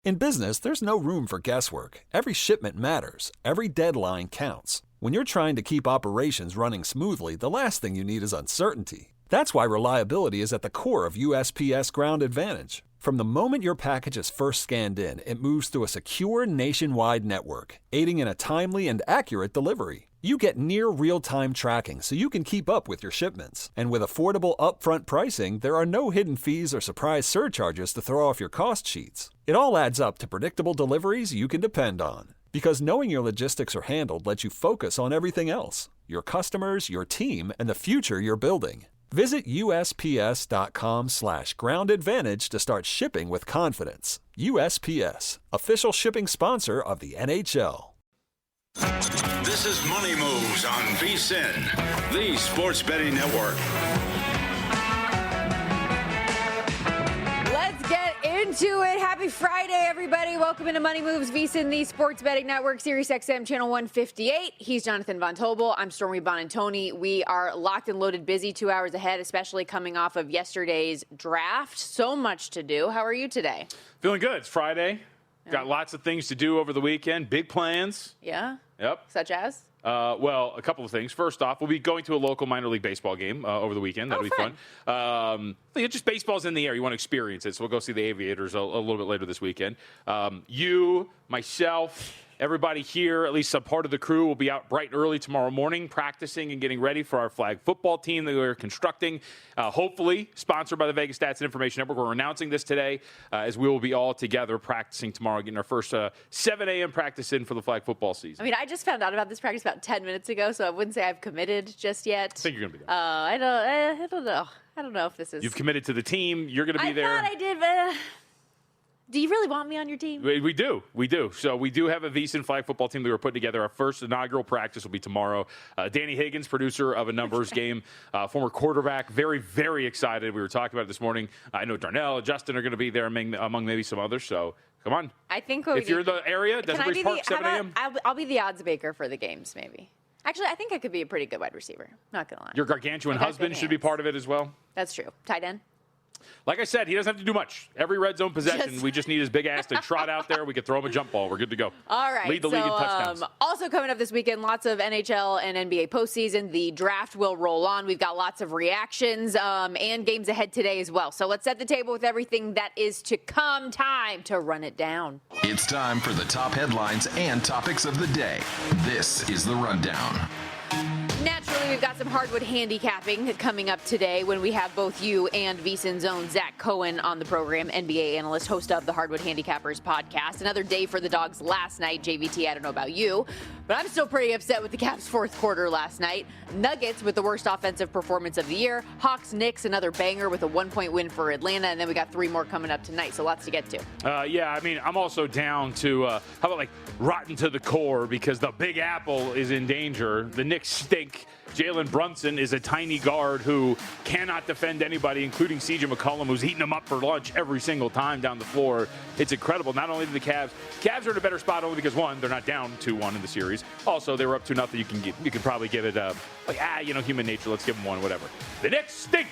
In business, there's no room for guesswork. Every shipment matters. Every deadline counts. When you're trying to keep operations running smoothly, the last thing you need is uncertainty. That's why reliability is at the core of USPS Ground Advantage. From the moment your package is first scanned in, it moves through a secure nationwide network, aiding in a timely and accurate delivery. You get near real-time tracking so you can keep up with your shipments. And with affordable upfront pricing, there are no hidden fees or surprise surcharges to throw off your cost sheets. It all adds up to predictable deliveries you can depend on. Because knowing your logistics are handled lets you focus on everything else: your customers, your team, and the future you're building. Visit USPS.com/Ground Advantage to start shipping with confidence. USPS, official shipping sponsor of the NHL. This is Money Moves on VSiN, the Sports Betting Network. Let's get into it. Happy Friday, everybody. Welcome into Money Moves, VSiN, the Sports Betting Network, Sirius XM, Channel 158. He's Jonathan Von Tobel. I'm Stormy Bonantoni. We are locked and loaded, busy 2 hours ahead, especially coming off of yesterday's draft. So much to do. How are you today? Feeling good. It's Friday. Got lots of things to do over the weekend. Big plans. Yeah? Yep. Such as? Well, a couple of things. First off, we'll be going to a local minor league baseball game over the weekend. That'll be fun. Just baseball's in the air. You want to experience it. So we'll go see the Aviators a little bit later this weekend. You, myself, everybody here, at least some part of the crew, will be out bright and early tomorrow morning practicing and getting ready for our flag football team that we're constructing. Hopefully sponsored by the Vegas Stats and Information Network. We're announcing this today as we will be all together practicing tomorrow, getting our first 7 a.m. practice in for the flag football season. I mean, I just found out about this practice about 10 minutes ago, so I wouldn't say I've committed just yet. I think you're going to be there. I don't know. I don't know if this is... You've committed to the team. You're going to be there. I thought I did, but... Do you really want me on your team? We do. So we do have a VSiN flag football team that we're putting together. Our first inaugural practice will be tomorrow. Danny Higgins, producer of A Numbers Game, former quarterback, very, very excited. We were talking about it this morning. I know Darnell and Justin are going to be there among maybe some others. So come on. I think if you're in the area, Desert Breeze Park, 7 a.m. I'll be the odds maker for the games, maybe. Actually, I think I could be a pretty good wide receiver. Not going to lie. Your gargantuan husband should be part of it as well. That's true. Tight end. Like I said, he doesn't have to do much. Every red zone possession, we just need his big ass to trot out there. We could throw him a jump ball. We're good to go. All right. Lead the league in touchdowns. Also coming up this weekend, lots of NHL and NBA postseason. The draft will roll on. We've got lots of reactions and games ahead today as well. So let's set the table with everything that is to come. Time to run it down. It's time for the top headlines and topics of the day. This is The Rundown. Naturally, we've got some hardwood handicapping coming up today when we have both you and VSiN's own Zach Cohen on the program, NBA analyst, host of the Hardwood Handicappers podcast. Another day for the Dogs last night. JVT, I don't know about you, but I'm still pretty upset with the Cavs' fourth quarter last night. Nuggets with the worst offensive performance of the year. Hawks, Knicks, another banger with a 1-point win for Atlanta, and then we got 3 more coming up tonight, so lots to get to. I'm also down to, how about rotten to the core because the Big Apple is in danger. The Knicks stink. Jalen Brunson is a tiny guard who cannot defend anybody, including CJ McCollum, who's eating them up for lunch every single time down the floor. It's incredible. Not only do the Cavs are in a better spot only because, one, they're not down 2-1 in the series. Also, they were up 2-0. You can probably give it human nature. Let's give them one, whatever. The Knicks stink.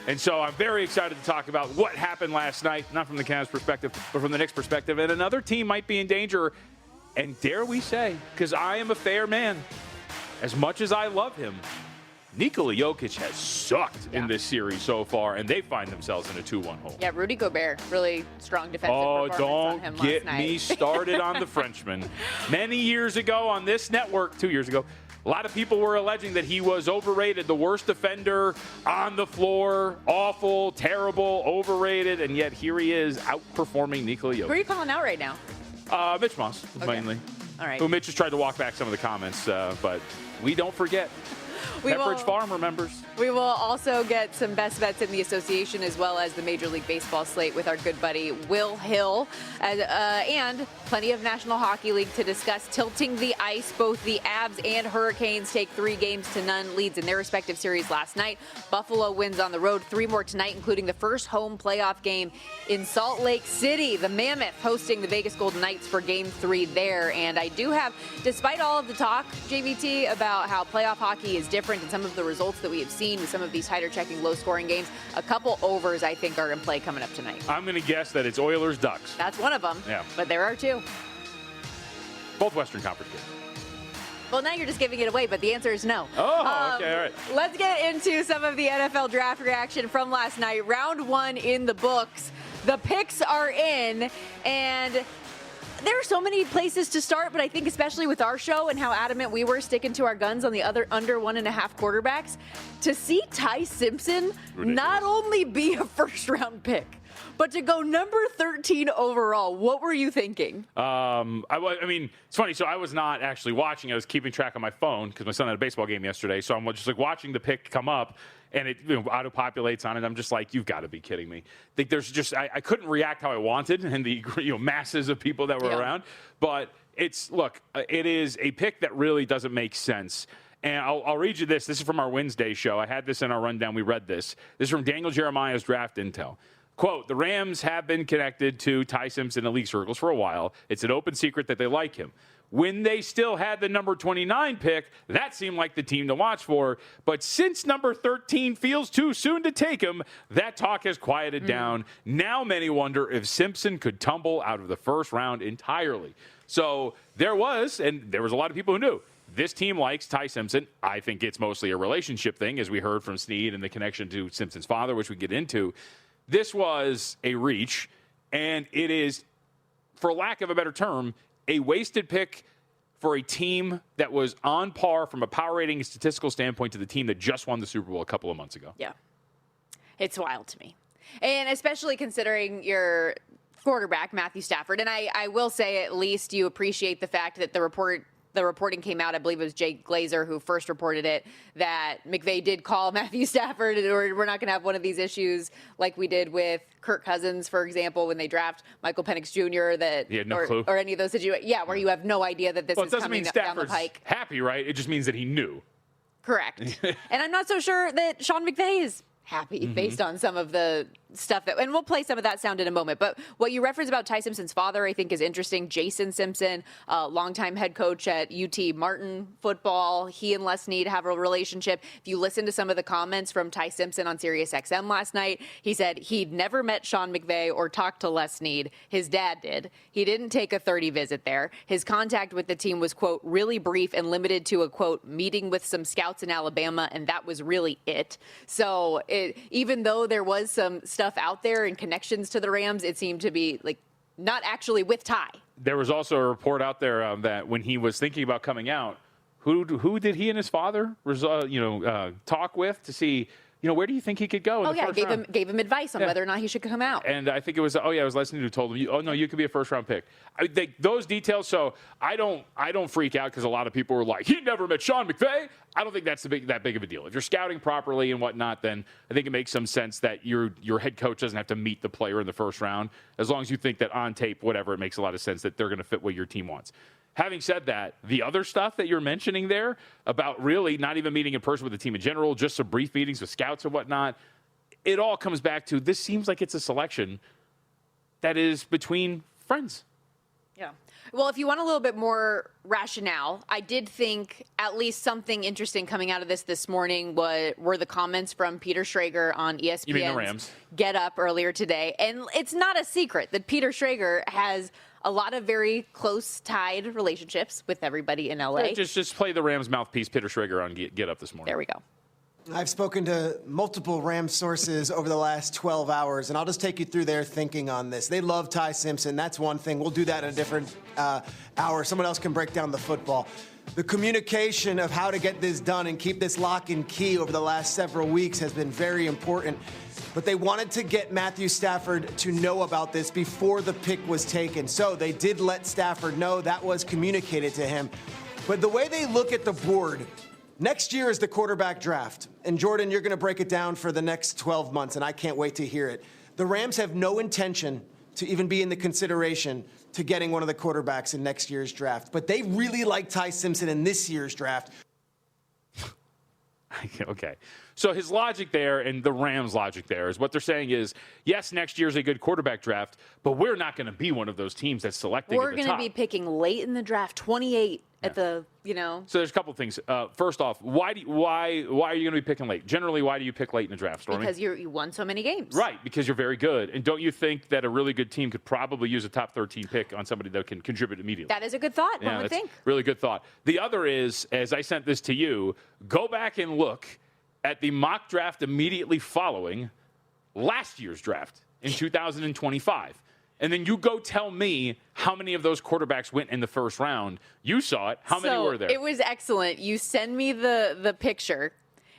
And so I'm very excited to talk about what happened last night, not from the Cavs' perspective, but from the Knicks' perspective. And another team might be in danger. And dare we say, because I am a fair man, as much as I love him, Nikola Jokic has sucked in this series so far, and they find themselves in a 2-1 hole. Yeah, Rudy Gobert, really strong defensive performance on him last night. Don't get me started on the Frenchman. Many years ago on this network, 2 years ago, a lot of people were alleging that he was overrated, the worst defender on the floor, awful, terrible, overrated, and yet here he is outperforming Nikola Jokic. Who are you calling out right now? Mitch Moss, mainly. All right. Who Mitch has tried to walk back some of the comments, but we don't forget. Pepperidge Farm remembers. We will also get some best bets in the association as well as the Major League Baseball slate with our good buddy Will Hill. And plenty of National Hockey League to discuss. Tilting the ice, both the Avs and Hurricanes take 3-0 leads in their respective series last night. Buffalo wins on the road, 3 more tonight, including the first home playoff game in Salt Lake City. The Mammoth hosting the Vegas Golden Knights for Game 3 there. And I do have, despite all of the talk, JVT, about how playoff hockey is different different in some of the results that we have seen with some of these tighter checking, low-scoring games. A couple overs, I think, are in play coming up tonight. I'm going to guess that it's Oilers-Ducks. That's one of them. Yeah. But there are two. Both Western Conference games. Well, now you're just giving it away, but the answer is no. Oh, okay, all right. Let's get into some of the NFL draft reaction from last night. Round 1 in the books. The picks are in, and there are so many places to start, but I think especially with our show and how adamant we were sticking to our guns on the other under 1.5 quarterbacks, to see Ty Simpson not only be a first-round pick, but to go number 13 overall. What were you thinking? I mean, it's funny. So I was not actually watching. I was keeping track on my phone because my son had a baseball game yesterday. So I'm just like watching the pick come up, and it auto-populates on it. I'm just like, you've got to be kidding me. I couldn't react how I wanted and the masses of people that were around. But it is a pick that really doesn't make sense. And I'll read you this. This is from our Wednesday show. I had this in our rundown. We read this. This is from Daniel Jeremiah's Draft Intel. Quote, the Rams have been connected to Ty Simpson in league circles for a while. It's an open secret that they like him. When they still had the number 29 pick, that seemed like the team to watch for. But since number 13 feels too soon to take him, that talk has quieted down. Now many wonder if Simpson could tumble out of the first round entirely. So there was a lot of people who knew. This team likes Ty Simpson. I think it's mostly a relationship thing, as we heard from Snead and the connection to Simpson's father, which we get into. This was a reach, and it is, for lack of a better term, a wasted pick for a team that was on par from a power rating and statistical standpoint to the team that just won the Super Bowl a couple of months ago. Yeah. It's wild to me. And especially considering your quarterback, Matthew Stafford. And I will say at least you appreciate the fact that the reporting came out, I believe it was Jake Glazer who first reported it, that McVay did call Matthew Stafford, or we're not going to have one of these issues like we did with Kirk Cousins, for example, when they draft Michael Penix Jr. He had no clue. Or any of those situations. Yeah, where you have no idea that this is coming down the pike. Happy, right? It just means that he knew. Correct. And I'm not so sure that Sean McVay is happy based on some of the stuff and we'll play some of that sound in a moment. But what you referenced about Ty Simpson's father, I think is interesting. Jason Simpson, longtime head coach at UT Martin football. He and Les Snead have a relationship. If you listen to some of the comments from Ty Simpson on SiriusXM last night, he said he'd never met Sean McVay or talked to Les Snead. His dad did. He didn't take a 30 visit there. His contact with the team was, quote, really brief and limited to a, quote, meeting with some scouts in Alabama, and that was really it. So even though there was some stuff out there and connections to the Rams, it seemed to be like not actually with Ty. There was also a report out there that when he was thinking about coming out, who did he and his father talk with to see, where do you think he could go? Gave him advice on whether or not he should come out. And I think it was Leslie who told him, you could be a first round pick. Those details. So I don't freak out because a lot of people were like, he never met Sean McVay. I don't think that's that big of a deal. If you're scouting properly and whatnot, then I think it makes some sense that your head coach doesn't have to meet the player in the first round. As long as you think that on tape, whatever, it makes a lot of sense that they're going to fit what your team wants. Having said that, the other stuff that you're mentioning there about really not even meeting in person with the team in general, just some brief meetings with scouts and whatnot, it all comes back to this seems like it's a selection that is between friends. Yeah. Well, if you want a little bit more rationale, I did think at least something interesting coming out of this morning were the comments from Peter Schrager on ESPN's You mean the Rams? Get Up earlier today. And it's not a secret that Peter Schrager has a lot of very close tied relationships with everybody in LA. Just play the Rams mouthpiece, Peter Schrager, on Get Up this morning. There we go. I've spoken to multiple Rams sources over the last 12 hours, and I'll just take you through their thinking on this. They love Ty Simpson. That's one thing. We'll do that in a different hour. Someone else can break down the football. The communication of how to get this done and keep this lock and key over the last several weeks has been very important. But they wanted to get Matthew Stafford to know about this before the pick was taken. So they did let Stafford know. That was communicated to him. But the way they look at the board, next year is the quarterback draft. And Jordan, you're going to break it down for the next 12 months, and I can't wait to hear it. The Rams have no intention to even be in the consideration to getting one of the quarterbacks in next year's draft. But they really like Ty Simpson in this year's draft. Okay. So his logic there and the Rams' logic there is what they're saying is, yes, next year's a good quarterback draft, but we're not going to be one of those teams that's selecting We're at the going top. to be picking late in the draft, 28, at the, So there's a couple of things. First off, why are you going to be picking late? Generally, why do you pick late in a draft, Stormy? Because you won so many games. Right, because you're very good. And don't you think that a really good team could probably use a top 13 pick on somebody that can contribute immediately? That is a good thought, one would that's think. Really good thought. The other is, as I sent this to you, go back and look at the mock draft immediately following last year's draft in 2025. And then you go tell me how many of those quarterbacks went in the first round. You saw it. How many were there? It was excellent. You send me the picture,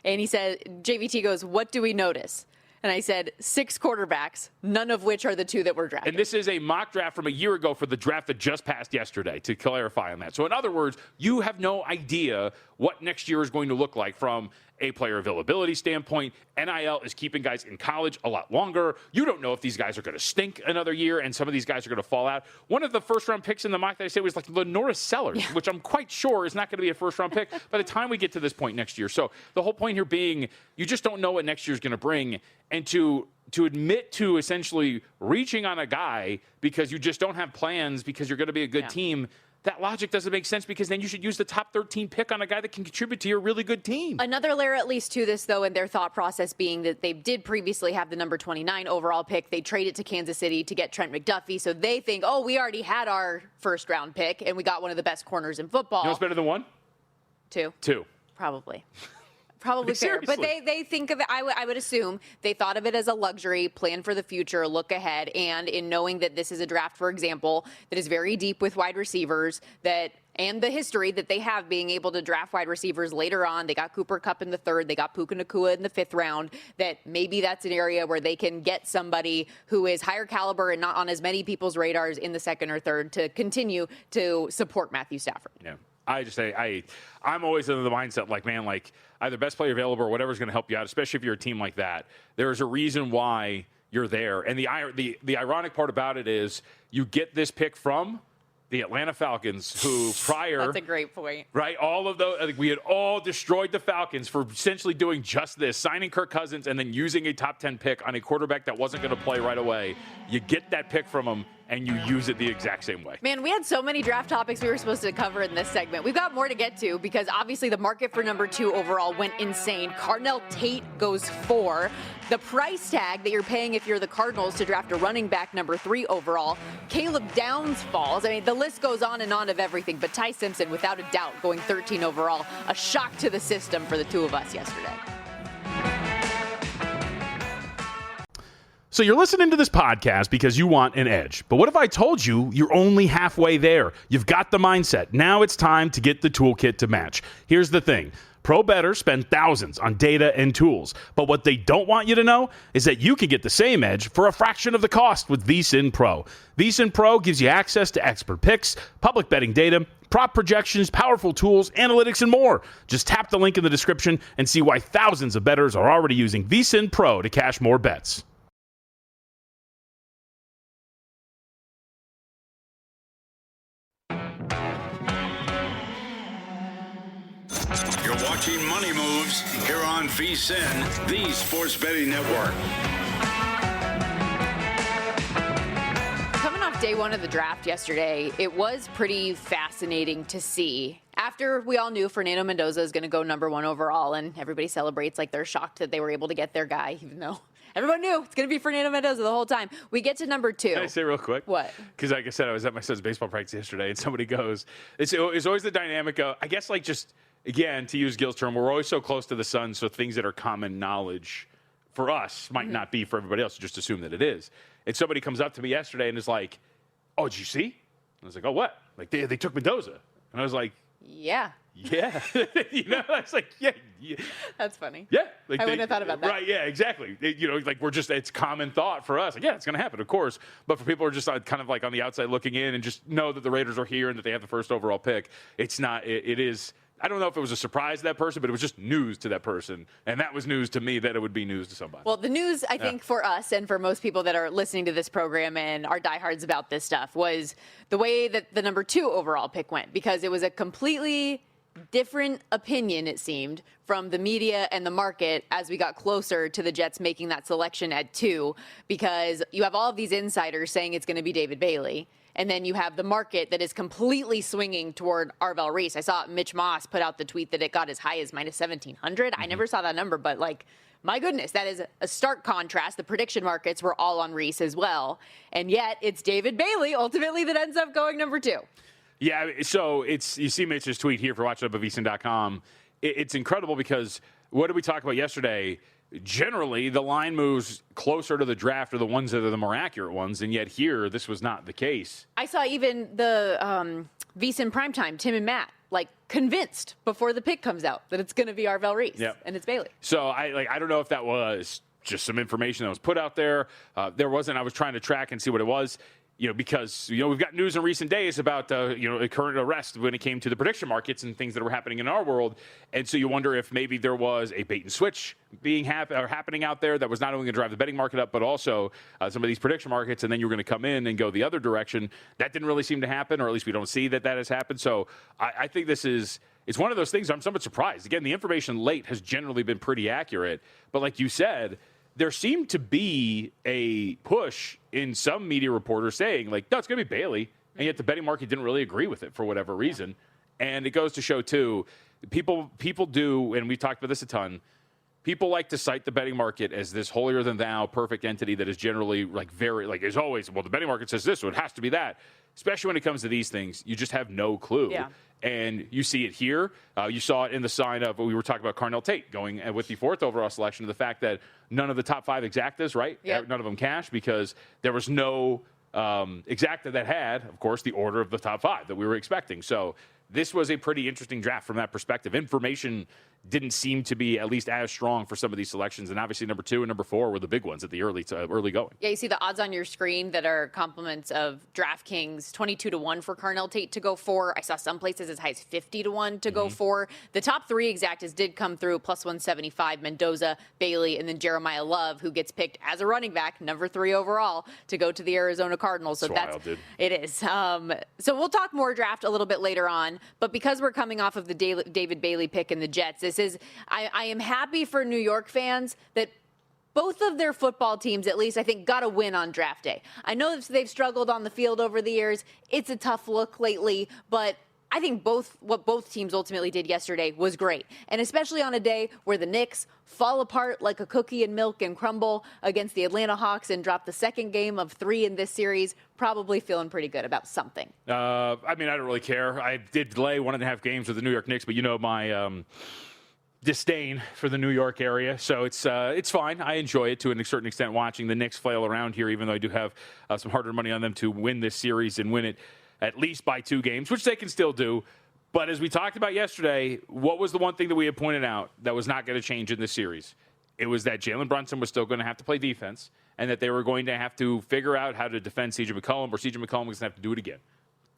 and he said, JVT goes, what do we notice? And I said, 6 quarterbacks, none of which are the 2 that were drafted. And this is a mock draft from a year ago for the draft that just passed yesterday, to clarify on that. So in other words, you have no idea what next year is going to look like from a player availability standpoint. NIL is keeping guys in college a lot longer. You don't know if these guys are going to stink another year, and some of these guys are going to fall out. One of the first-round picks in the mock that I said was like Lenora Sellers, which I'm quite sure is not going to be a first-round pick by the time we get to this point next year. So the whole point here being you just don't know what next year is going to bring. And to admit to essentially reaching on a guy because you just don't have plans because you're going to be a good team, that logic doesn't make sense because then you should use the top 13 pick on a guy that can contribute to your really good team. Another layer at least to this, though, and their thought process being that they did previously have the number 29 overall pick. They traded to Kansas City to get Trent McDuffie. So they think, we already had our first-round pick, and we got one of the best corners in football. You know what's better than 1? 2. 2. Probably. Probably fair. But they think of it, I would assume, they thought of it as a luxury, plan for the future, look ahead. And in knowing that this is a draft, for example, that is very deep with wide receivers, and the history that they have being able to draft wide receivers later on. They got Cooper Kupp in the 3rd. They got Puka Nacua in the 5th round. That maybe that's an area where they can get somebody who is higher caliber and not on as many people's radars in the 2nd or 3rd to continue to support Matthew Stafford. Yeah. I just say I'm always in the mindset either best player available or whatever's going to help you out, especially if you're a team like that. There's a reason why you're there. And the ironic part about it is you get this pick from the Atlanta Falcons, who prior... That's a great point. Right? All of those, we had all destroyed the Falcons for essentially doing just this, signing Kirk Cousins and then using a top 10 pick on a quarterback that wasn't going to play right away. You get that pick from them, and you use it the exact same way. Man, we had so many draft topics we were supposed to cover in this segment. We've got more to get to because obviously the market for number 2 overall went insane. Carnell Tate goes 4. The price tag that you're paying if you're the Cardinals to draft a running back number 3 overall, Caleb Downs falls. I mean, the list goes on of everything, but Ty Simpson, without a doubt, going 13 overall. A shock to the system for the 2 of us yesterday. So you're listening to this podcast because you want an edge. But what if I told you you're only halfway there? You've got the mindset. Now it's time to get the toolkit to match. Here's the thing. Pro bettors spend thousands on data and tools. But what they don't want you to know is that you can get the same edge for a fraction of the cost with VSiN Pro. VSiN Pro gives you access to expert picks, public betting data, prop projections, powerful tools, analytics, and more. Just tap the link in the description and see why thousands of bettors are already using VSiN Pro to cash more bets. You're watching Money Moves here on VSiN, the Sports Betting Network. Coming off day 1 of the draft yesterday, it was pretty fascinating to see. After we all knew Fernando Mendoza is going to go number 1 overall, and everybody celebrates like they're shocked that they were able to get their guy, even though everyone knew it's going to be Fernando Mendoza the whole time. We get to number 2. Can I say real quick? What? Because like I said, I was at my son's baseball practice yesterday, and somebody goes, it's always the dynamic of, I guess, again, to use Gil's term, we're always so close to the sun, so things that are common knowledge for us might not be for everybody else. Just assume that it is. And somebody comes up to me yesterday and is like, "Oh, did you see?" And I was like, "Oh, what?" Like they took Mendoza, and I was like, "Yeah." Yeah. I was like, yeah. That's funny. Yeah. I wouldn't have thought about that. Right, yeah, exactly. It's common thought for us. Like, yeah, it's going to happen, of course. But for people who are just kind of like on the outside looking in and just know that the Raiders are here and that they have the first overall pick, it's not, it is, I don't know if it was a surprise to that person, but it was just news to that person. And that was news to me that it would be news to somebody. Well, the news, I think, for us and for most people that are listening to this program and are diehards about this stuff was the way that the number 2 overall pick went, because it was a completely different opinion, it seemed, from the media and the market as we got closer to the Jets making that selection at 2, because you have all of these insiders saying it's going to be David Bailey. And then you have the market that is completely swinging toward Arvel Reese. I saw Mitch Moss put out the tweet that it got as high as minus 1,700. I never saw that number, but like, my goodness, that is a stark contrast. The prediction markets were all on Reese as well. And yet it's David Bailey ultimately that ends up going number 2. Yeah, so you see Mitch's tweet here for watchitupavvsin.com. It's incredible because what did we talk about yesterday? Generally, the line moves closer to the draft are the ones that are the more accurate ones, and yet here, this was not the case. I saw even the VSiN Primetime, Tim and Matt, like convinced before the pick comes out that it's going to be Arvel Reese, and it's Bailey. So I don't know if that was just some information that was put out there. There wasn't. I was trying to track and see what it was. Because we've got news in recent days about a current arrest when it came to the prediction markets and things that were happening in our world, and so you wonder if maybe there was a bait and switch happening out there that was not only going to drive the betting market up, but also some of these prediction markets, and then you're going to come in and go the other direction. That didn't really seem to happen, or at least we don't see that has happened. So I think it's one of those things. I'm somewhat surprised. Again, the information late has generally been pretty accurate, but like you said, there seemed to be a push in some media reporters saying, like, no, it's going to be Bailey. And yet the betting market didn't really agree with it for whatever reason. And it goes to show, too, people do, and we've talked about this a ton, people like to cite the betting market as this holier-than-thou perfect entity that is generally, is always, well, the betting market says this, so it has to be that. Especially when it comes to these things, you just have no clue. Yeah. And you see it here. You saw it in the sign of, we were talking about Carnell Tate going with the 4th overall selection, of the fact that none of the top 5 exactas, right? Yep. None of them cash because there was no exacta that had, of course, the order of the top 5 that we were expecting. So this was a pretty interesting draft from that perspective. Information didn't seem to be at least as strong for some of these selections. And obviously number 2 and number 4 were the big ones at the early going. Yeah, you see the odds on your screen that are compliments of DraftKings, 22-1 for Carnell Tate to go 4. I saw some places as high as 50-1 to go 4. The top 3 exactas did come through, plus 175, Mendoza, Bailey, and then Jeremiah Love, who gets picked as a running back, number 3 overall, to go to the Arizona Cardinals. So that's wild, dude. It is. So we'll talk more draft a little bit later on. But because we're coming off of the David Bailey pick in the Jets, I am happy for New York fans that both of their football teams, at least, I think, got a win on draft day. I know they've struggled on the field over the years. It's a tough look lately, but I think what both teams ultimately did yesterday was great. And especially on a day where the Knicks fall apart like a cookie and milk and crumble against the Atlanta Hawks and drop the second game of 3 in this series, probably feeling pretty good about something. I don't really care. I did delay 1.5 games with the New York Knicks, but my disdain for the New York area, so it's fine. I enjoy it to a certain extent, watching the Knicks flail around here, even though I do have some hard-earned money on them to win this series and win it at least by 2 games, which they can still do. But as we talked about yesterday, what was the one thing that we had pointed out that was not going to change in this series? It was that Jalen Brunson was still going to have to play defense, and that they were going to have to figure out how to defend C.J. McCollum, or C.J. McCollum was going to have to do it again.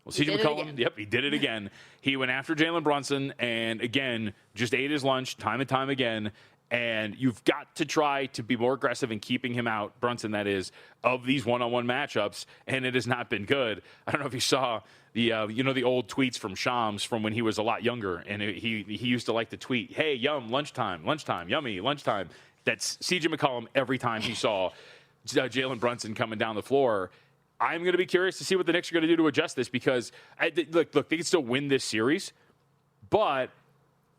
Well, C.J. McCollum, he did it again. He went after Jalen Brunson and, again, just ate his lunch time and time again. And you've got to try to be more aggressive in keeping him out, Brunson, that is, of these one-on-one matchups, and it has not been good. I don't know if you saw the old tweets from Shams from when he was a lot younger, and he used to like to tweet, hey, yum, lunchtime, yummy, lunchtime. That's C.J. McCollum every time he saw Jalen Brunson coming down the floor. I'm going to be curious to see what the Knicks are going to do to adjust this, because, look, they can still win this series, but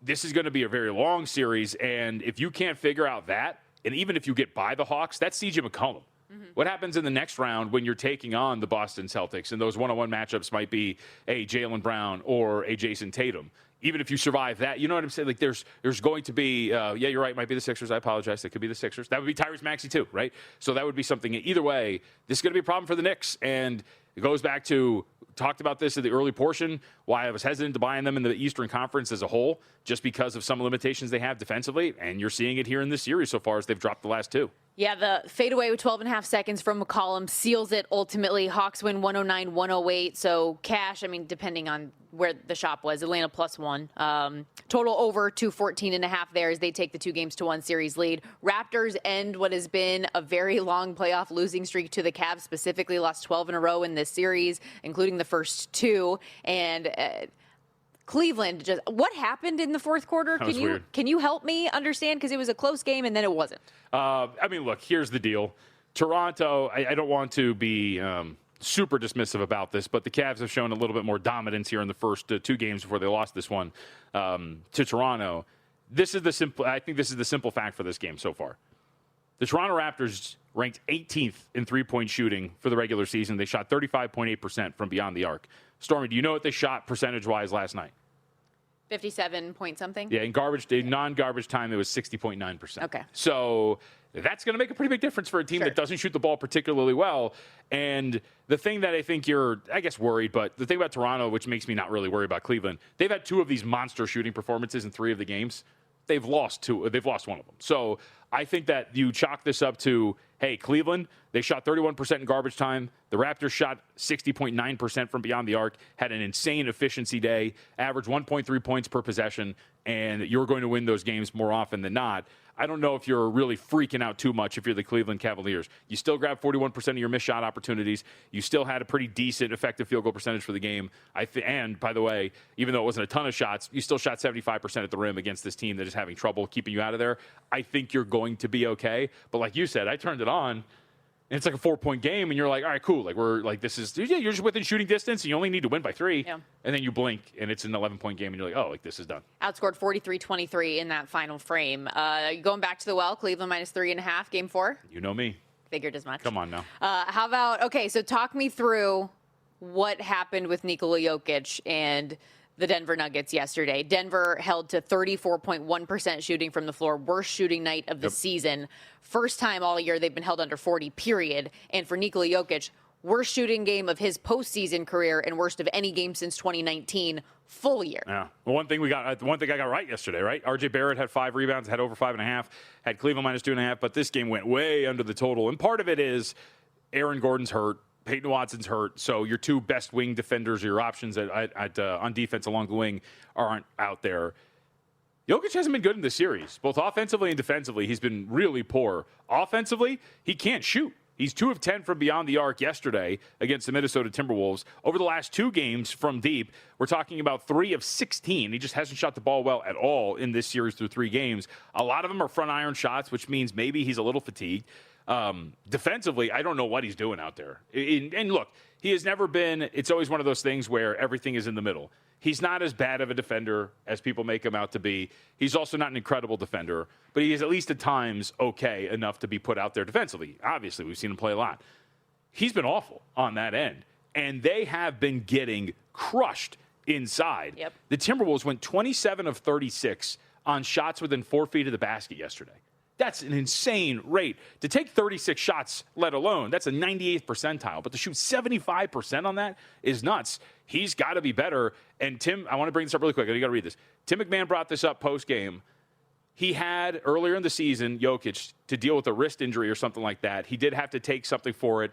this is going to be a very long series, and if you can't figure out that, and even if you get by the Hawks, that's C.J. McCollum. Mm-hmm. What happens in the next round when you're taking on the Boston Celtics, and those one-on-one matchups might be a Jaylen Brown or a Jason Tatum? Even if you survive that, you know what I'm saying? Like, there's going to be, you're right, it might be the Sixers. I apologize. It could be the Sixers. That would be Tyrese Maxey too, right? So that would be something. Either way, this is going to be a problem for the Knicks. And it goes back to, talked about this in the early portion, why I was hesitant to buy in them in the Eastern Conference as a whole, just because of some limitations they have defensively. And you're seeing it here in this series so far as they've dropped the last 2. Yeah, the fadeaway with 12.5 seconds from McCollum seals it ultimately. Hawks win 109-108. So cash, depending on where the shop was, Atlanta +1. Total over 214.5 there as they take the 2-1 series lead. Raptors end what has been a very long playoff losing streak to the Cavs, specifically lost 12 in a row in this series, including the first 2. And Cleveland, just what happened in the fourth quarter? Can you help me understand? Because it was a close game and then it wasn't. Look, here's the deal. Toronto, I don't want to be super dismissive about this, but the Cavs have shown a little bit more dominance here in the first 2 games before they lost this one to Toronto. I think this is the simple fact for this game so far. The Toronto Raptors ranked 18th in three-point shooting for the regular season. They shot 35.8% from beyond the arc. Stormy, do you know what they shot percentage-wise last night? 57 point something? Yeah, in non-garbage time, it was 60.9%. Okay. So that's going to make a pretty big difference for a team that doesn't shoot the ball particularly well. And the thing that I think you're, I guess, worried, but the thing about Toronto, which makes me not really worried about Cleveland, they've had 2 of these monster shooting performances in 3 of the games. They've lost one of them. So I think that you chalk this up to, hey, Cleveland, they shot 31% in garbage time. The Raptors shot 60.9% from beyond the arc, had an insane efficiency day, averaged 1.3 points per possession, and you're going to win those games more often than not. I don't know if you're really freaking out too much if you're the Cleveland Cavaliers. You still grabbed 41% of your missed shot opportunities. You still had a pretty decent effective field goal percentage for the game. And, by the way, even though it wasn't a ton of shots, you still shot 75% at the rim against this team that is having trouble keeping you out of there. I think you're going to be okay. But like you said, I turned it on, and it's like a 4-point game, and you're like, all right, cool. Like, you're just within shooting distance, and you only need to win by 3. Yeah. And then you blink, and it's an 11-point game, and you're like, oh, like, this is done. Outscored 43-23 in that final frame. Going back to the well, Cleveland minus 3.5, game 4. You know me. Figured as much. Come on now. How about, so talk me through what happened with Nikola Jokic and the Denver Nuggets yesterday. Denver held to 34.1% shooting from the floor, worst shooting night of the season. First time all year they've been held under 40, period. And for Nikola Jokic, worst shooting game of his postseason career and worst of any game since 2019, full year. Yeah. Well, one thing I got right yesterday, right? RJ Barrett had 5 rebounds, had over 5.5, had Cleveland minus 2.5, but this game went way under the total. And part of it is Aaron Gordon's hurt. Peyton Watson's hurt, so your 2 best wing defenders, or your options on defense along the wing, aren't out there. Jokic hasn't been good in this series, both offensively and defensively. He's been really poor. Offensively, he can't shoot. He's 2 of 10 from beyond the arc yesterday against the Minnesota Timberwolves. Over the last 2 games from deep, we're talking about 3 of 16. He just hasn't shot the ball well at all in this series through 3 games. A lot of them are front iron shots, which means maybe he's a little fatigued. Defensively, I don't know what he's doing out there. And look, he has never been, it's always one of those things where everything is in the middle. He's not as bad of a defender as people make him out to be. He's also not an incredible defender, but he is at least at times okay enough to be put out there defensively. Obviously, we've seen him play a lot. He's been awful on that end, and they have been getting crushed inside. Yep. The Timberwolves went 27 of 36 on shots within 4 feet of the basket yesterday. That's an insane rate. To take 36 shots, let alone, that's a 98th percentile. But to shoot 75% on that is nuts. He's got to be better. And Tim, I want to bring this up really quick. You got to read this. Tim McMahon brought this up post-game. He had, earlier in the season, Jokic, to deal with a wrist injury or something like that. He did have to take something for it.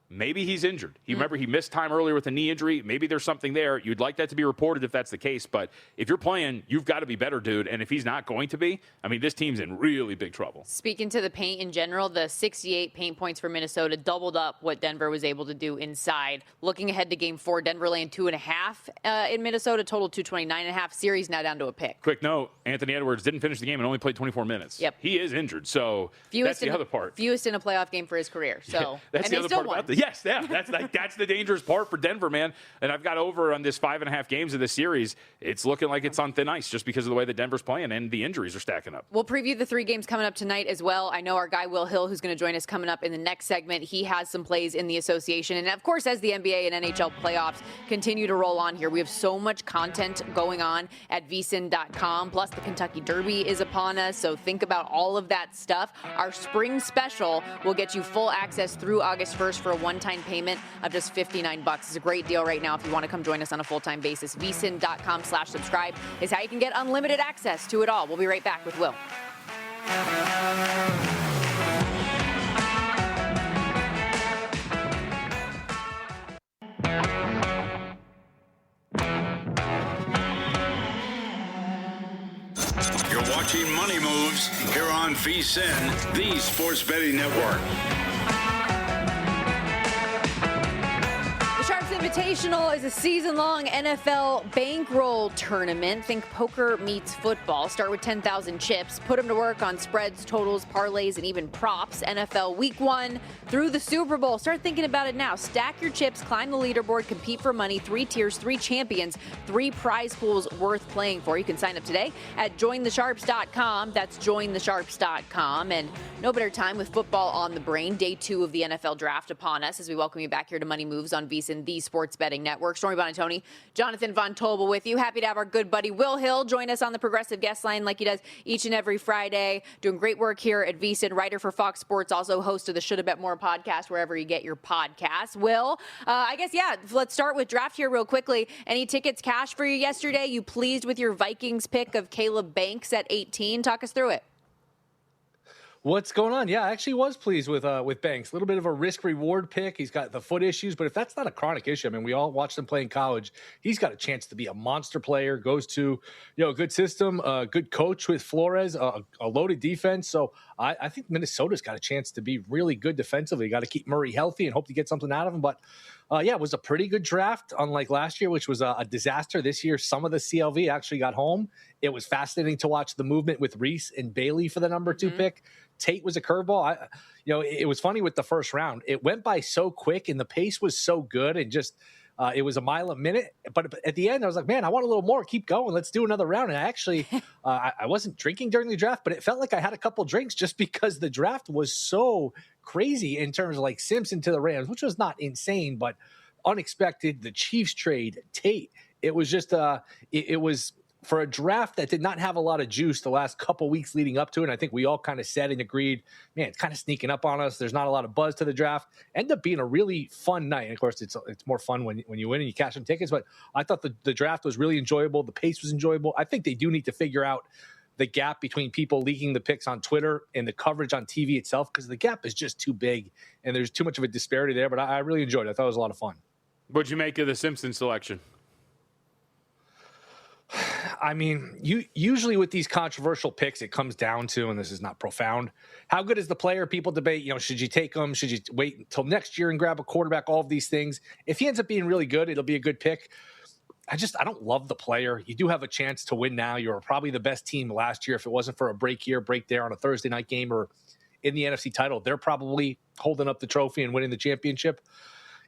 Maybe he's injured. Remember, he missed time earlier with a knee injury. Maybe there's something there. You'd like that to be reported if that's the case. But if you're playing, you've got to be better, dude. And if he's not going to be, I mean, this team's in really big trouble. Speaking to the paint in general, the 68 paint points for Minnesota doubled up what Denver was able to do inside. Looking ahead to game 4, Denver laying 2.5 in Minnesota, total 229.5. Series now down to a pick. Quick note, Anthony Edwards didn't finish the game and only played 24 minutes. Yep. He is injured, so that's the other part. Fewest in a playoff game for his career. So that's and the other part about this. Yes, yeah, that's the dangerous part for Denver, man. And I've got over on this 5.5 games of this series. It's looking like it's on thin ice just because of the way that Denver's playing and the injuries are stacking up. We'll preview the 3 games coming up tonight as well. I know our guy Will Hill, who's going to join us coming up in the next segment, he has some plays in the association. And of course, as the NBA and NHL playoffs continue to roll on here, we have so much content going on at vsin.com. Plus, the Kentucky Derby is upon us. So think about all of that stuff. Our spring special will get you full access through August 1st for a one-time payment of just $59. It's a great deal right now if you want to come join us on a full-time basis. vsin.com/subscribe is how you can get unlimited access to it all. We'll be right back with Will. You're watching Money Moves here on VSiN, the Sports Betting Network. Invitational is a season-long NFL bankroll tournament. Think poker meets football. Start with 10,000 chips. Put them to work on spreads, totals, parlays, and even props. NFL Week 1 through the Super Bowl. Start thinking about it now. Stack your chips, climb the leaderboard, compete for money. 3 tiers, 3 champions, 3 prize pools worth playing for. You can sign up today at jointhesharps.com. That's jointhesharps.com. And no better time with football on the brain. Day 2 of the NFL draft upon us as we welcome you back here to Money Moves on VSiN, the Sports Betting Network. Stormy Buonantony, Jonathan Von Tobel with you. Happy to have our good buddy Will Hill join us on the Progressive Guest Line like he does each and every Friday. Doing great work here at VSiN, writer for Fox Sports, also host of the Shoulda Bet More podcast, wherever you get your podcasts. Will, let's start with draft here real quickly. Any tickets cash for you yesterday? You pleased with your Vikings pick of Caleb Banks at 18? Talk us through it. What's going on? Yeah, I actually was pleased with Banks. A little bit of a risk-reward pick. He's got the foot issues, but if that's not a chronic issue, I mean, we all watched him play in college. He's got a chance to be a monster player, goes to, a good system, a good coach with Flores, a loaded defense. So I think Minnesota's got a chance to be really good defensively. Got to keep Murray healthy and hope to get something out of him. But it was a pretty good draft, unlike last year, which was a disaster. This year, some of the CLV actually got home. It was fascinating to watch the movement with Reese and Bailey for the number 2 pick. Tate was a curveball. It was funny with the first round. It went by so quick and the pace was so good and just it was a mile a minute. But at the end, I was like, man, I want a little more. Keep going. Let's do another round. And I actually, I wasn't drinking during the draft, but it felt like I had a couple drinks just because the draft was so crazy in terms of like Simpson to the Rams, which was not insane, but unexpected. The Chiefs trade, Tate. It was just, it was for a draft that did not have a lot of juice the last couple weeks leading up to it. And I think we all kind of said and agreed, man, it's kind of sneaking up on us. There's not a lot of buzz to the draft. Ended up being a really fun night. And of course, it's more fun when you win and you cash some tickets. But I thought the draft was really enjoyable. The pace was enjoyable. I think they do need to figure out the gap between people leaking the picks on Twitter and the coverage on TV itself, because the gap is just too big and there's too much of a disparity there. But I really enjoyed it. I thought it was a lot of fun. What'd you make of the Simpson selection? I mean, usually with these controversial picks, it comes down to, and this is not profound, how good is the player? People debate, should you take him? Should you wait until next year and grab a quarterback? All of these things. If he ends up being really good, it'll be a good pick. I don't love the player. You do have a chance to win now. You were probably the best team last year. If it wasn't for a break there on a Thursday night game or in the NFC title, they're probably holding up the trophy and winning the championship.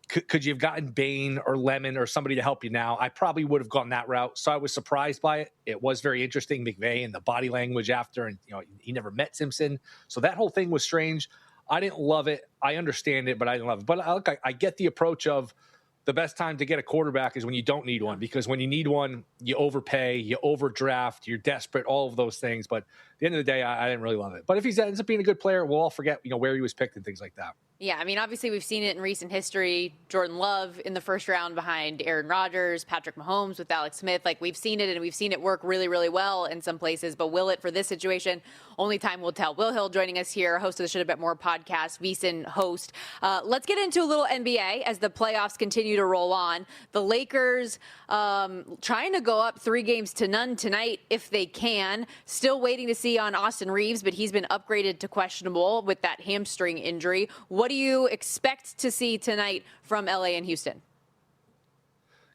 Could you have gotten Bain or Lemon or somebody to help you now? I probably would have gone that route. So I was surprised by it. It was very interesting, McVay and the body language after, and he never met Simpson. So that whole thing was strange. I didn't love it. I understand it, but I didn't love it. But I get the approach of the best time to get a quarterback is when you don't need one, because when you need one, you overpay, you overdraft, you're desperate, all of those things. But at the end of the day, I didn't really love it. But if he ends up being a good player, we'll all forget, where he was picked and things like that. Yeah, I mean, obviously we've seen it in recent history. Jordan Love in the first round behind Aaron Rodgers, Patrick Mahomes with Alex Smith. Like, we've seen it, and we've seen it work really, really well in some places. But will it for this situation? Only time will tell. Will Hill joining us here, host of the Shoulda Bet More podcast, VSiN host. Let's get into a little NBA as the playoffs continue to roll on. The Lakers trying to go up 3-0 tonight if they can. Still waiting to see on Austin Reeves, but he's been upgraded to questionable with that hamstring injury. What do you expect to see tonight from LA and Houston?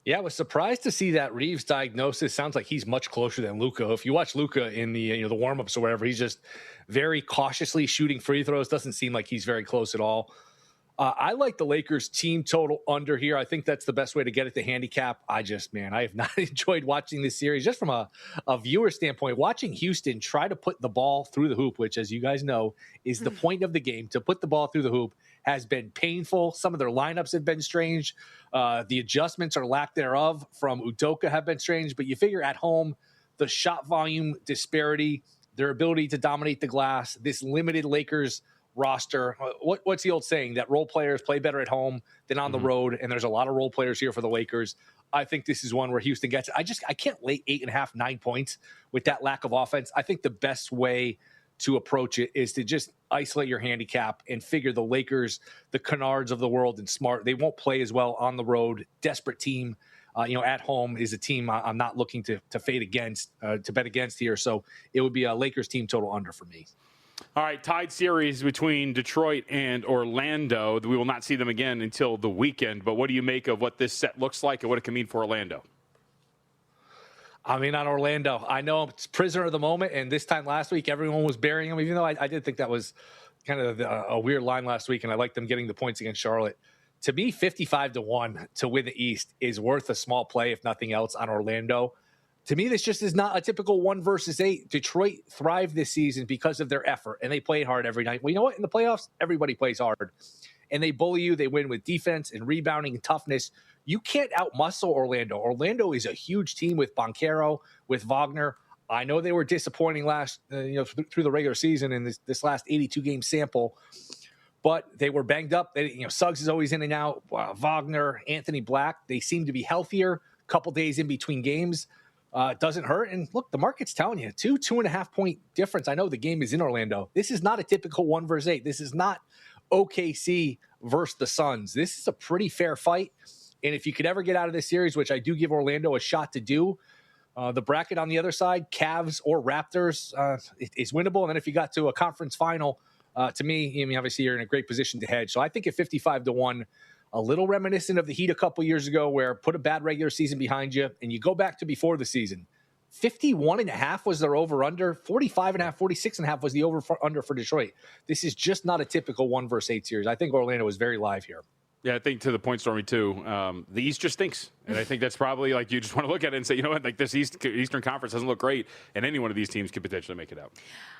Yeah, I was surprised to see that Reeves diagnosis. Sounds like he's much closer than Luka. If you watch Luka in the the warm-ups or whatever, he's just very cautiously shooting free throws. Doesn't seem like he's very close at all. I like the Lakers team total under here. I think that's the best way to get it to handicap. I have not enjoyed watching this series just from a viewer standpoint. Watching Houston try to put the ball through the hoop, which, as you guys know, is the point of the game. To put the ball through the hoop has been painful. Some of their lineups have been strange. The adjustments or lack thereof from Udoka have been strange. But you figure at home, the shot volume disparity, their ability to dominate the glass, this limited Lakers roster. What's the old saying that role players play better at home than on the road? And there's a lot of role players here for the Lakers. I think this is one where Houston gets it. I can't lay 8.5, 9 points with that lack of offense. I think the best way to approach it is to just isolate your handicap and figure the Lakers, the Kennards of the world, and Smart, they won't play as well on the road. Desperate team, at home is a team I'm not looking to fade against, to bet against here. So it would be a Lakers team total under for me. All right, tied series between Detroit and Orlando. We will not see them again until the weekend. But what do you make of what this set looks like and what it can mean for Orlando? I mean, on Orlando, I know it's prisoner of the moment, and this time last week, everyone was burying them, even though I did think that was kind of a weird line last week, and I liked them getting the points against Charlotte. To me, 55-1 to win the East is worth a small play, if nothing else, on Orlando. To me, this just is not a typical 1 versus 8. Detroit thrived this season because of their effort, and they played hard every night. Well, you know what? In the playoffs, everybody plays hard, and they bully you. They win with defense and rebounding and toughness. You can't outmuscle Orlando. Orlando is a huge team with Banchero, with Wagner. I know they were disappointing through the regular season in this last 82-game sample, but they were banged up. Suggs is always in and out. Wagner, Anthony Black, they seem to be healthier. A couple days in between games. Doesn't hurt. And look, the market's telling you 2.5 point difference. I know the game is in Orlando. This is not a typical 1 versus 8. This is not OKC versus the Suns. This is a pretty fair fight. And if you could ever get out of this series, which I do give Orlando a shot to do, the bracket on the other side, Cavs or Raptors, is winnable. And then if you got to a conference final, to me, obviously you're in a great position to hedge. So I think at 55-1, a little reminiscent of the Heat a couple years ago, where put a bad regular season behind you, and you go back to before the season. 51.5 was their over-under. 45.5, 46.5 was the over-under for Detroit. This is just not a typical 1 versus 8 series. I think Orlando is very live here. Yeah, I think to the point, Stormy, too, the East just stinks. And I think that's probably like you just want to look at it and say, you know what, like this Eastern Conference doesn't look great, and any one of these teams could potentially make it out.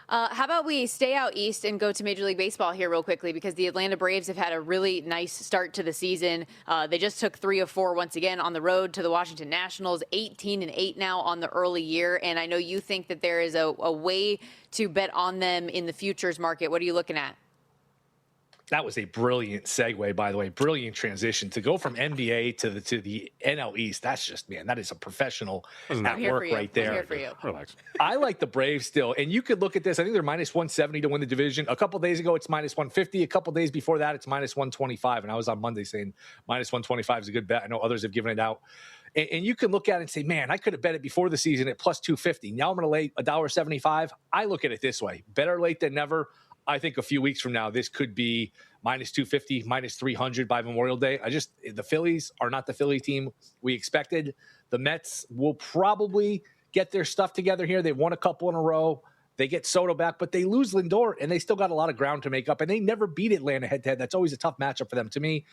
How about we stay out East and go to Major League Baseball here real quickly, because the Atlanta Braves have had a really nice start to the season. They just took 3 of 4 once again on the road to the Washington Nationals, 18-8 now on the early year. And I know you think that there is a way to bet on them in the futures market. What are you looking at? That was a brilliant segue, by the way. Brilliant transition to go from NBA to the NL East. That's just, man, that is a professional at work right there. I'm here for you. Relax. I like the Braves still, and you could look at this. I think they're minus 170 to win the division. A couple days ago, it's minus 150. A couple days before that, it's minus 125. And I was on Monday saying minus 125 is a good bet. I know others have given it out. And you can look at it and say, man, I could have bet it before the season at plus 250. Now I'm going to lay $1.75. I look at it this way: better late than never. I think a few weeks from now, this could be minus 250, minus 300 by Memorial Day. The Phillies are not the Philly team we expected. The Mets will probably get their stuff together here. They've won a couple in a row. They get Soto back, but they lose Lindor, and they still got a lot of ground to make up, and they never beat Atlanta head-to-head. That's always a tough matchup for them. To me,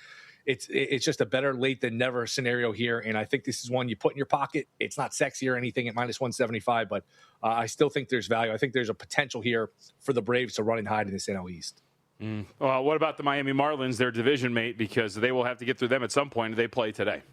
it's just a better late than never scenario here, and I think this is one you put in your pocket. It's not sexy or anything at minus 175, but I still think there's value. I think there's a potential here for the Braves to run and hide in this NL East. Well, what about the Miami Marlins, their division mate, because they will have to get through them at some point. They play today.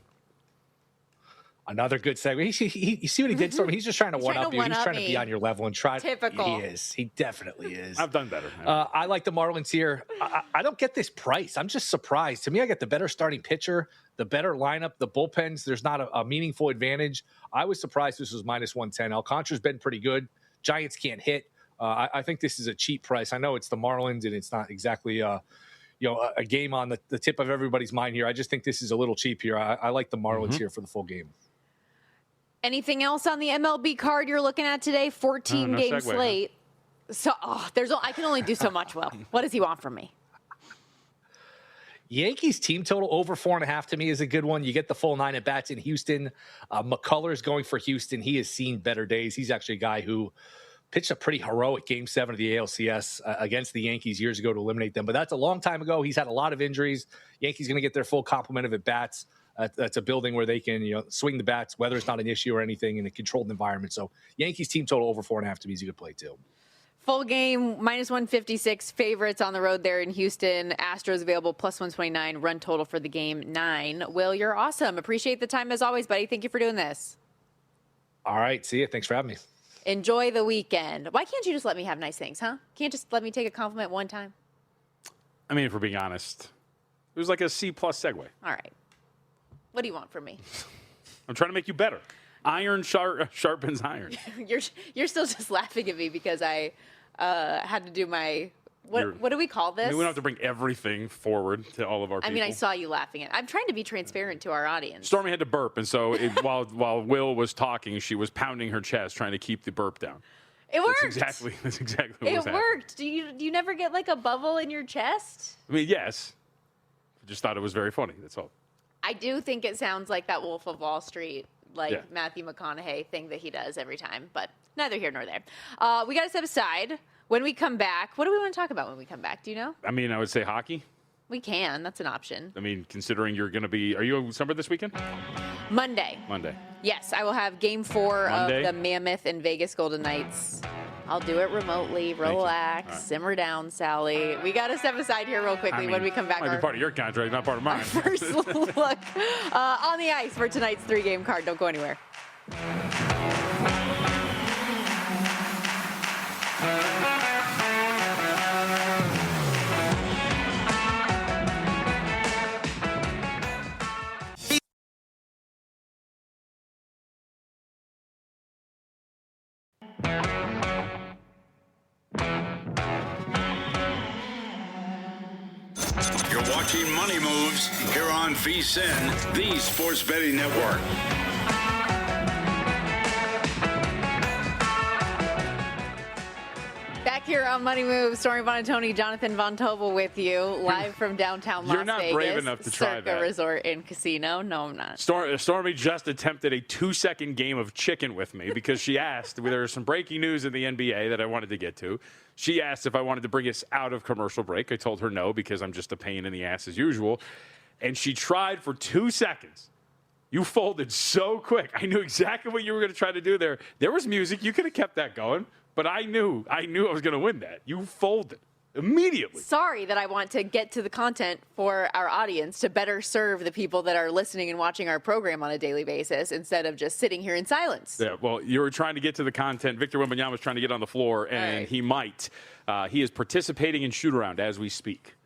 Another good segue. You see what he did, Storm? He's just trying to one-up you. He's trying to be on your level and try. Typical. He is. He definitely is. I've done better. I like the Marlins here. I don't get this price. I'm just surprised. To me, I get the better starting pitcher, the better lineup, the bullpens. There's not a meaningful advantage. I was surprised this was minus 110. Alcantara's been pretty good. Giants can't hit. I think this is a cheap price. I know it's the Marlins, and it's not exactly a game on the tip of everybody's mind here. I just think this is a little cheap here. I like the Marlins here for the full game. Anything else on the MLB card you're looking at today? 14-game slate. So I can only do so much, Will. What does he want from me? Yankees team total over 4.5 to me is a good one. You get the full 9 at bats in Houston. McCullers going for Houston. He has seen better days. He's actually a guy who pitched a pretty heroic Game 7 of the ALCS against the Yankees years ago to eliminate them. But that's a long time ago. He's had a lot of injuries. Yankees going to get their full complement of at bats. That's a building where they can, swing the bats. Weather's not an issue or anything in a controlled environment. So Yankees team total over 4.5 to me is a good play too. Full game, minus 156 favorites on the road there in Houston. Astros available plus 129. Run total for the game 9. Will, you're awesome. Appreciate the time as always, buddy. Thank you for doing this. All right. See you. Thanks for having me. Enjoy the weekend. Why can't you just let me have nice things, huh? Can't just let me take a compliment one time? I mean, if we're being honest, it was like a C+ segue. All right. What do you want from me? I'm trying to make you better. Iron sharpens iron. You're still just laughing at me because I had to do my what do we call this? I mean, we don't have to bring everything forward to all of our people. I mean, I saw you laughing at. I'm trying to be transparent to our audience. Stormy had to burp, and so while Will was talking, she was pounding her chest trying to keep the burp down. It worked. That's exactly what was It happening. worked. Do you never get like a bubble in your chest? I mean, yes. I just thought it was very funny. That's all. I do think it sounds like that Wolf of Wall Street, like Yeah. Matthew McConaughey thing that he does every time, but neither here nor there. We got to step aside. When we come back, what do we want to talk about when we come back? Do you know? I mean, I would say hockey. We can. That's an option. I mean, considering you're going to be, are you Summer this weekend? Monday. Yes, I will have game 4 Monday? of the Mammoth and Vegas Golden Knights. I'll do it remotely. Relax. All right. Simmer down, Sally. We got to step aside here real quickly when we come back. Might be part of your contract, not part of mine. First look on the ice for tonight's 3-game card. Don't go anywhere. You're watching Money Moves here on VSiN, the Sports Betting Network. Back here on Money Moves, Stormy Buonantony, Jonathan Von Tobel with you, live from downtown Las You're not Vegas. brave enough to try Circa that. Resort and Casino. No, I'm not. Stormy just attempted a 2-second game of chicken with me because she asked, there was some breaking news in the NBA that I wanted to get to. She asked if I wanted to bring us out of commercial break. I told her no because I'm just a pain in the ass as usual. And she tried for 2 seconds. You folded so quick. I knew exactly what you were going to try to do there. There was music. You could have kept that going. But I knew I was going to win that. You folded immediately. Sorry that I want to get to the content for our audience to better serve the people that are listening and watching our program on a daily basis instead of just sitting here in silence. Yeah, well, you were trying to get to the content. Victor Wembanyama was trying to get on the floor, and right. he might. He is participating in shoot-around as we speak.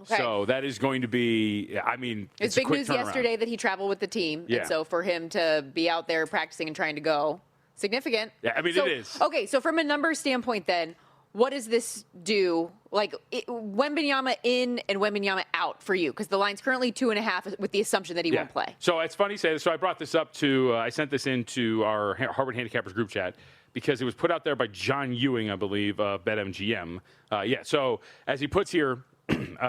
Okay. So that is going to be, I mean, It's a big quick news turnaround. yesterday that he traveled with the team. Yeah. And so for him to be out there practicing and trying to go, significant. Yeah, I mean, So- it is. Okay, so from a numbers standpoint then, what does this do? Like, Wembanyama in and Wembanyama out for you? Because the line's currently 2.5 with the assumption that he won't play. So it's funny you say this. So I brought this up to, I sent this into our Harvard Handicappers group chat because it was put out there by John Ewing, I believe, BetMGM. So as he puts here,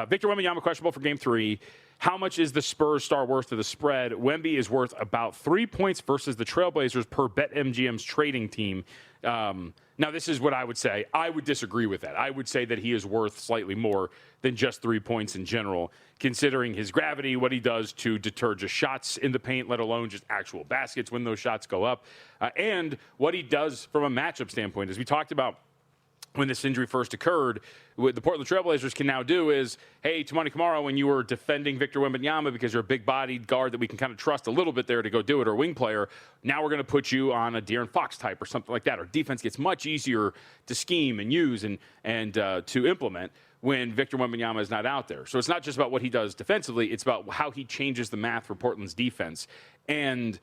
Victor Wembanyama questionable for Game 3. How much is the Spurs star worth to the spread? Wemby is worth about 3 points versus the Trailblazers per BetMGM's trading team. Now, this is what I would say. I would disagree with that. I would say that he is worth slightly more than just 3 points in general, considering his gravity, what he does to deter just shots in the paint, let alone just actual baskets when those shots go up, and what he does from a matchup standpoint. As we talked about when this injury first occurred, what the Portland Trailblazers can now do is, hey, Toumani Camara, when you were defending Victor Wembanyama because you're a big-bodied guard that we can kind of trust a little bit there to go do it, or a wing player, now we're going to put you on a De'Aaron Fox type or something like that. Our defense gets much easier to scheme and use and to implement when Victor Wembanyama is not out there. So it's not just about what he does defensively, it's about how he changes the math for Portland's defense. And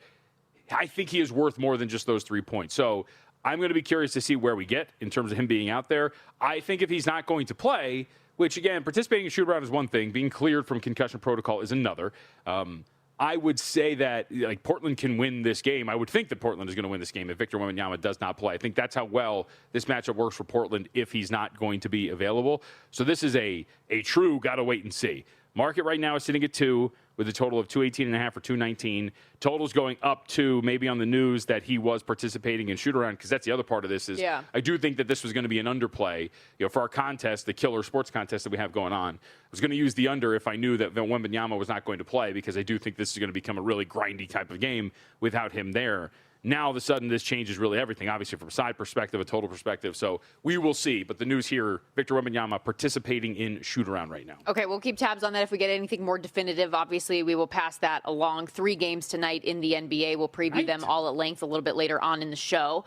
I think he is worth more than just those 3 points. So I'm going to be curious to see where we get in terms of him being out there. I think if he's not going to play, which, again, participating in shoot-around is one thing. Being cleared from concussion protocol is another. I would say that like Portland can win this game. I would think that Portland is going to win this game if Victor Wembanyama does not play. I think that's how well this matchup works for Portland if he's not going to be available. So this is a true got to wait and see. Market right now is sitting at 2 with a total of 218.5 or 219. Total's going up to maybe on the news that he was participating in shoot-around, because that's the other part of this is I do think that this was going to be an underplay. For our contest, the killer sports contest that we have going on, I was going to use the under if I knew that Wembanyama was not going to play, because I do think this is going to become a really grindy type of game without him there. Now, all of a sudden, this changes really everything, obviously, from a side perspective, a total perspective. So we will see. But the news here, Victor Wembanyama participating in shoot-around right now. Okay, we'll keep tabs on that. If we get anything more definitive, obviously, we will pass that along. 3 games tonight in the NBA. We'll preview them all at length a little bit later on in the show.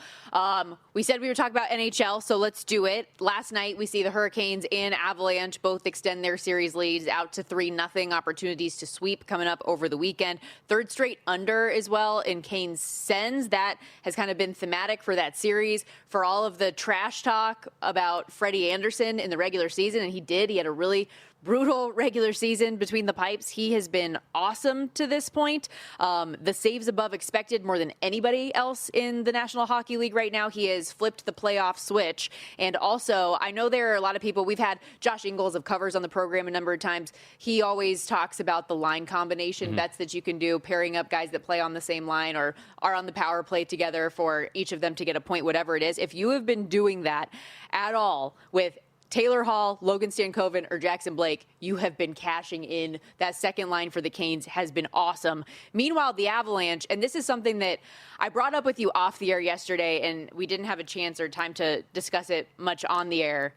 We said we were talking about NHL, so let's do it. Last night, we see the Hurricanes and Avalanche both extend their series leads out to 3-0. Opportunities to sweep coming up over the weekend. 3rd straight under as well in Canes Sens. That has kind of been thematic for that series. For all of the trash talk about Freddie Anderson in the regular season, and he had a really brutal regular season between the pipes. He has been awesome to this point. The saves above expected more than anybody else in the National Hockey League right now. He has flipped the playoff switch. And also, I know there are a lot of people, we've had Josh Ingles of Covers on the program a number of times. He always talks about the line combination bets that you can do, pairing up guys that play on the same line or are on the power play together for each of them to get a point, whatever it is. If you have been doing that at all with Taylor Hall, Logan Stankoven, or Jackson Blake, you have been cashing in. That second line for the Canes has been awesome. Meanwhile, the Avalanche, and this is something that I brought up with you off the air yesterday, and we didn't have a chance or time to discuss it much on the air.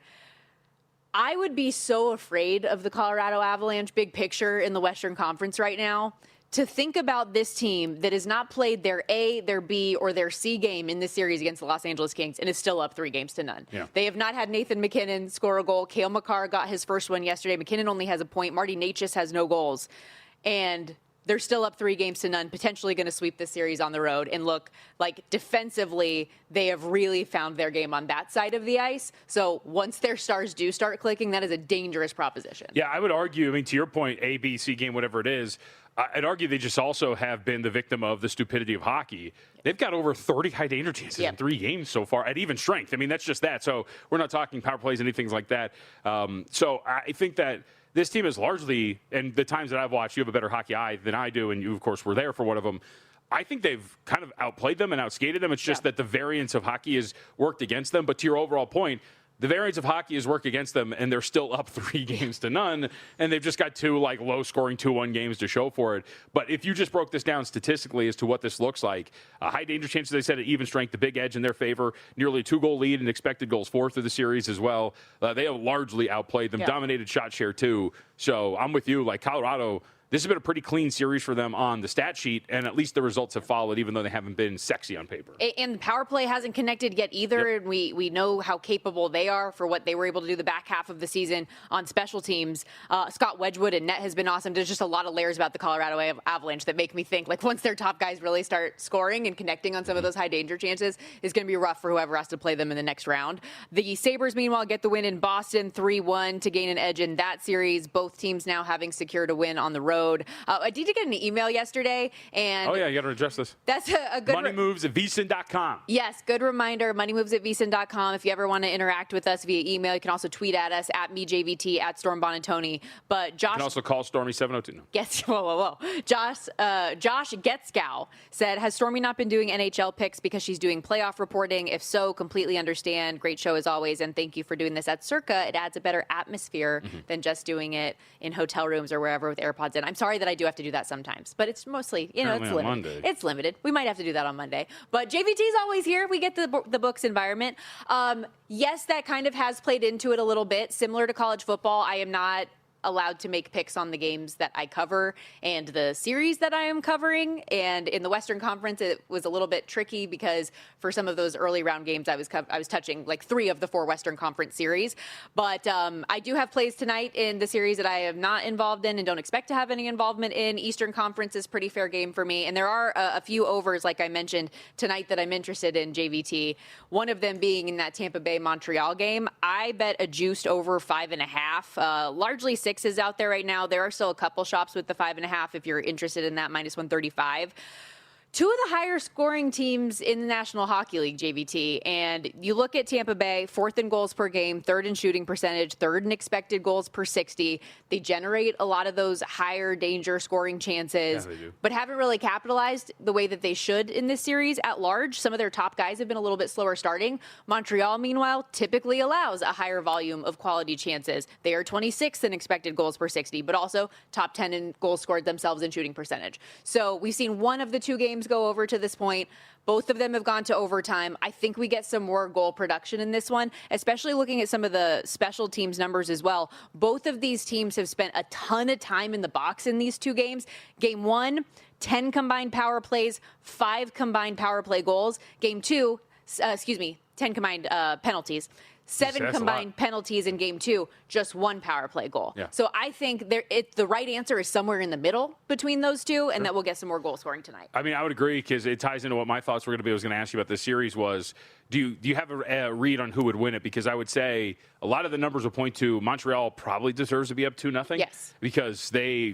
I would be so afraid of the Colorado Avalanche big picture in the Western Conference right now. To think about this team that has not played their A, their B, or their C game in this series against the Los Angeles Kings and is still up 3-0. Yeah. They have not had Nathan MacKinnon score a goal. Cale Makar got his first one yesterday. McKinnon only has a point. Marty Necas has no goals. And they're still up 3-0, potentially going to sweep this series on the road. And look, like defensively, they have really found their game on that side of the ice. So once their stars do start clicking, that is a dangerous proposition. Yeah, I would argue, I mean, to your point, A, B, C game, whatever it is, I'd argue they just also have been the victim of the stupidity of hockey. They've got over 30 high danger chances in 3 games so far at even strength. I mean, that's just that. So we're not talking power plays, anything like that. So I think that this team is largely, and the times that I've watched, you have a better hockey eye than I do, and you, of course, were there for one of them. I think they've kind of outplayed them and outskated them. It's just that the variance of hockey has worked against them. But to your overall point, the variance of hockey has worked against them, and they're still up 3-0, and they've just got 2 like low-scoring 2-1 games to show for it. But if you just broke this down statistically as to what this looks like, high danger chances, they said, at even strength, the big edge in their favor, nearly a 2-goal lead and expected goals for through the series as well. They have largely outplayed them, dominated shot share too. So I'm with you, like Colorado. This has been a pretty clean series for them on the stat sheet, and at least the results have followed, even though they haven't been sexy on paper. And the power play hasn't connected yet either. And we know how capable they are for what they were able to do the back half of the season on special teams. Scott Wedgwood and net has been awesome. There's just a lot of layers about the Colorado Avalanche that make me think, like, once their top guys really start scoring and connecting on some of those high danger chances, it's going to be rough for whoever has to play them in the next round. The Sabres, meanwhile, get the win in Boston 3-1 to gain an edge in that series. Both teams now having secured a win on the road. I did get an email yesterday, and you got to address this. That's a good Money moves at VSiN.com. Yes, good reminder. MoneyMoves@VSiN.com. If you ever want to interact with us via email, you can also tweet at us at MeJVT at Storm Bonantoni. But Josh, you can also call Stormy 702. Whoa. Josh Getzkow said, has Stormy not been doing NHL picks because she's doing playoff reporting? If so, completely understand. Great show as always, and thank you for doing this at Circa. It adds a better atmosphere than just doing it in hotel rooms or wherever with AirPods in. I'm sorry that I do have to do that sometimes, but it's mostly, it's limited. Monday. It's limited. We might have to do that on Monday. But JVT's always here. We get the books environment. Yes, that kind of has played into it a little bit. Similar to college football, I am not allowed to make picks on the games that I cover and the series that I am covering. And in the Western Conference, it was a little bit tricky because for some of those early round games, I was touching like 3 of the 4 Western Conference series. But I do have plays tonight in the series that I am not involved in and don't expect to have any involvement in. Eastern Conference is pretty fair game for me. And there are a few overs, like I mentioned tonight, that I'm interested in, JVT. One of them being in that Tampa Bay Montreal game. I bet a juiced over 5.5, largely 6 is out there right now. There are still a couple shops with the 5.5 if you're interested in that, minus 135. 2 of the higher scoring teams in the National Hockey League, JVT, and you look at Tampa Bay, 4th in goals per game, 3rd in shooting percentage, 3rd in expected goals per 60. They generate a lot of those higher danger scoring chances, but haven't really capitalized the way that they should in this series at large. Some of their top guys have been a little bit slower starting. Montreal, meanwhile, typically allows a higher volume of quality chances. They are 26th in expected goals per 60, but also top 10 in goals scored themselves in shooting percentage. So we've seen one of the 2 games go over to this point. Both of them have gone to overtime. I think we get some more goal production in this one, especially looking at some of the special teams numbers as well. Both of these teams have spent a ton of time in the box in these 2 games. Game 1, 10 combined power plays, 5 combined power play goals. Game 2, 10 combined penalties. 7 combined penalties in game 2, just 1 power play goal. Yeah. So I think the right answer is somewhere in the middle between those 2, and that we'll get some more goal scoring tonight. I mean, I would agree because it ties into what my thoughts were going to be. I was going to ask you about this series was, do you have a read on who would win it? Because I would say a lot of the numbers will point to Montreal probably deserves to be up 2-0. Yes. Because they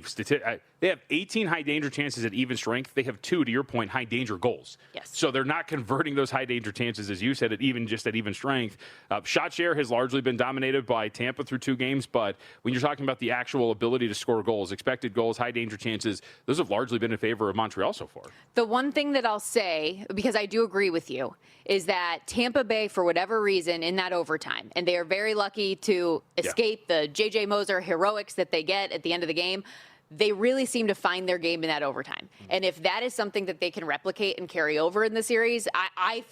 have 18 high danger chances at even strength. They have 2, to your point, high danger goals. Yes. So they're not converting those high danger chances, as you said, at even strength. Shot share has largely been dominated by Tampa through 2 games, but when you're talking about the actual ability to score goals, expected goals, high danger chances, those have largely been in favor of Montreal so far. The one thing that I'll say, because I do agree with you, is that Tampa Bay, for whatever reason, in that overtime, and they are very lucky to escape the J.J. Moser heroics that they get at the end of the game, they really seem to find their game in that overtime. And if that is something that they can replicate and carry over in the series, I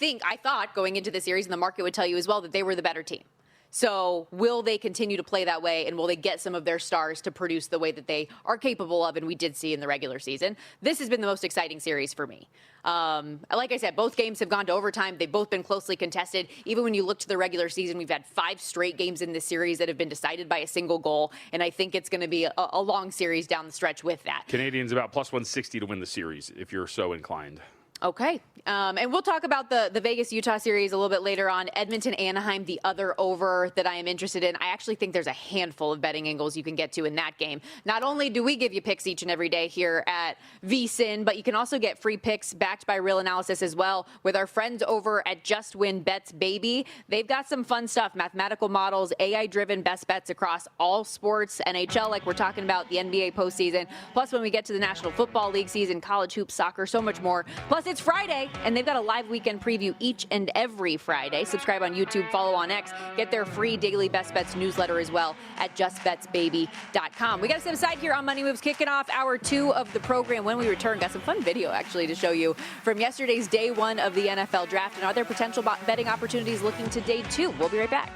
thought going into the series, and the market would tell you as well, that they were the better team. So will they continue to play that way, and will they get some of their stars to produce the way that they are capable of, and we did see in the regular season? This has been the most exciting series for me. Like I said, both games have gone to overtime. They've both been closely contested. Even when you look to the regular season, we've had 5 straight games in this series that have been decided by a single goal, and I think it's going to be a long series down the stretch with that. Canadians about plus 160 to win the series, if you're so inclined. Okay. And we'll talk about the Vegas-Utah series a little bit later on. Edmonton-Anaheim, the other over that I am interested in. I actually think there's a handful of betting angles you can get to in that game. Not only do we give you picks each and every day here at VSiN, but you can also get free picks backed by real analysis as well with our friends over at Just Win Bets Baby. They've got some fun stuff, mathematical models, AI-driven best bets across all sports, NHL like we're talking about, the NBA postseason. Plus, when we get to the National Football League season, college hoops, soccer, so much more. Plus, it's Friday, and they've got a live weekend preview each and every Friday. Subscribe on YouTube, follow on X, get their free daily Best Bets newsletter as well at justbetsbaby.com. We got to step aside here on Money Moves, kicking off hour 2 of the program. When we return, got some fun video actually to show you from yesterday's day 1 of the NFL draft, and are there potential betting opportunities looking to day 2? We'll be right back.